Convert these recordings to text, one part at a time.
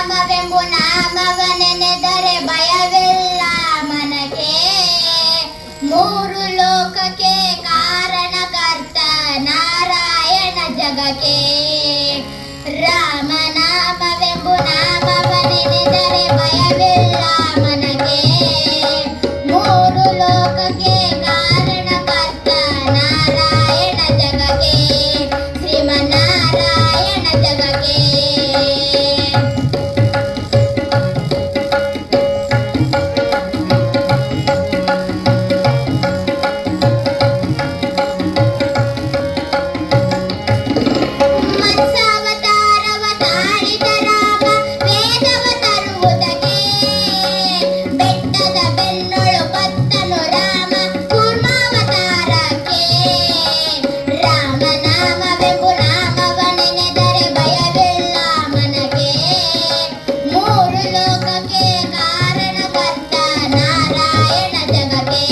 ರಾಮನಾಮವೆಂಬು ನಾಮವನೆನೆದರೆ ಭಯವಿಲ್ಲ ಮನಗೆ. ಮೂರು ಲೋಕಕ್ಕೆ ಕಾರಣಕರ್ತ ನಾರಾಯಣ ಜಗಕ್ಕೆ. ರಾಮನಾಮವೆಂಬು ನಾಮವನೆನೆದರೆ ಭಯವಿಲ್ಲ ಮನಗೆ. ಮೂರು ಲೋಕಕ್ಕೆ ಕಾರಣಕರ್ತ ನಾರಾಯಣ ಜಗಕ್ಕೆ. ಶ್ರೀಮನ್ನಾರಾಯಣ ಜಗಕ್ಕೆ. ಮತ್ಸಾವತಾರವ ತಾಳಿದ ರಾಮ ವೇದವ ತರುವುದಕ್ಕೆ. ಬೆಟ್ಟದ ಬೆನ್ನೊಳು ಬತ್ತನು ರಾಮ ಕೂರ್ಮಾವತಾರಕ್ಕೆ. ರಾಮನಾಮವೆಂಬು ನಾಮವನೆನೆದರೆ ಭಯವಿಲ್ಲ ಮನಗೆ. ಮೂರು ಲೋಕಕ್ಕೆ ಕಾರಣಕರ್ತ ನಾರಾಯಣ ಜಗಕ್ಕೆ.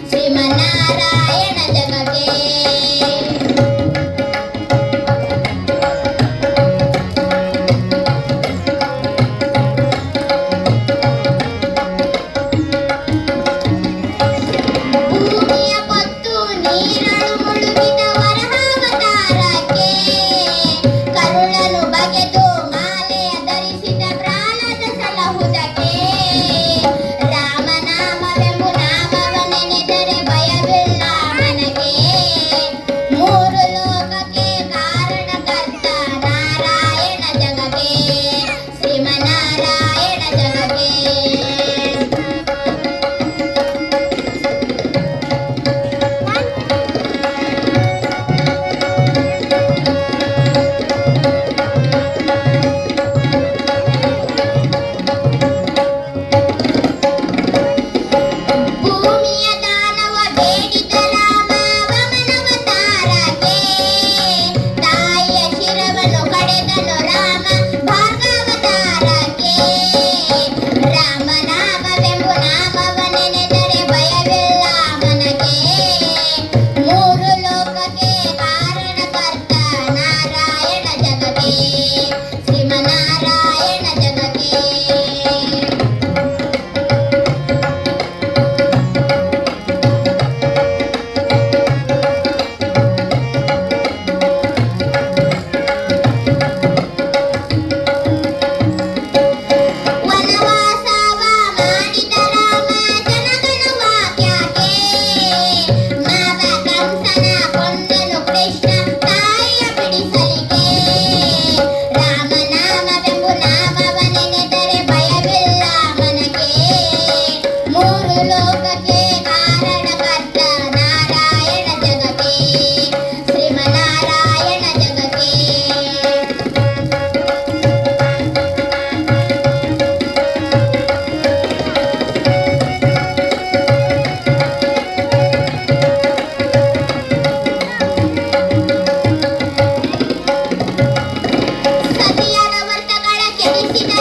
ಶ್ರೀಮನ್ನಾರಾಯಣ ಜಗಕ್ಕೆ. ಭೂಮಿಯ ಪೊತ್ತು ನೀರಳು ಮುಳುಗಿದ ವರಹಾವತಾರಕ್ಕೆ. ಕರುಳನು ಬಗೆದು ಮಾಲೆಯ ಧರಿಸಿದ ಪ್ರಾಣದ ಸಲಹುದಕ್ಕೆ. ರಾಮನಾಮವೆಂಬು ನಾಮವನೆನೆದರೆ ಭಯವಿಲ್ಲ ಮನಗೆ. ಮೂರು ಲೋಕಕ್ಕೆ ಕಾರಣಕರ್ತ ನಾರಾಯಣ ಜಗಕ್ಕೆ. ಶ್ರೀಮನ್ನಾರಾಯಣ ಜಗಕ್ಕೆ. ಭೂಮಿಯ ದಾನವ ಬೇಡಿದ ರಾಮ ವಮನವತಾರಕ್ಕೆ. ತಾಯಿಯ ಶಿರವನ್ನು ಕಡೆದನು ರಾಮ ಭಾರ್ಗವತಾರಕ್ಕೆ. ರಾಮನಾಮವೆಂಬು ನಾಮವನೆನೆದರೆ ಭಯವಿಲ್ಲ ಮನಗೆ. ಮೂರು ಲೋಕಕ್ಕೆ ಕಾರಣಕರ್ತ ನಾರಾಯಣ ಜಗಕ್ಕೆ. ಶ್ರೀಮನ್ನಾರಾಯಣ ಜಗಕ್ಕೆ. ವನವಾಸವ ಮಾಡಿದ ರಾಮ ಜನಗಣ ವಾಕ್ಯಕ್ಕೆ. ಮಾವ ಕಂಸನ ಕೊಂದನು ಕೃಷ್ಣ ತಾಯಿಯ ಬಿಡಿಸಲಿಕ್ಕೆ. ರಾಮನಾಮವೆಂಬು ನಾಮವನೆನೆದರೆ ಭಯವಿಲ್ಲ ಮನಗೆ. ಮೂರು ಲೋಕಕ್ಕೆ ಕಾರಣಕರ್ತ ನಾರಾಯಣ ಜಗಕ್ಕೆ. ಶ್ರೀಮನ್ನಾರಾಯಣ ಜಗಕ್ಕೆ. ಸತಿಯರ ವ್ರತಗಳ ಕೆಡಿಸಿದ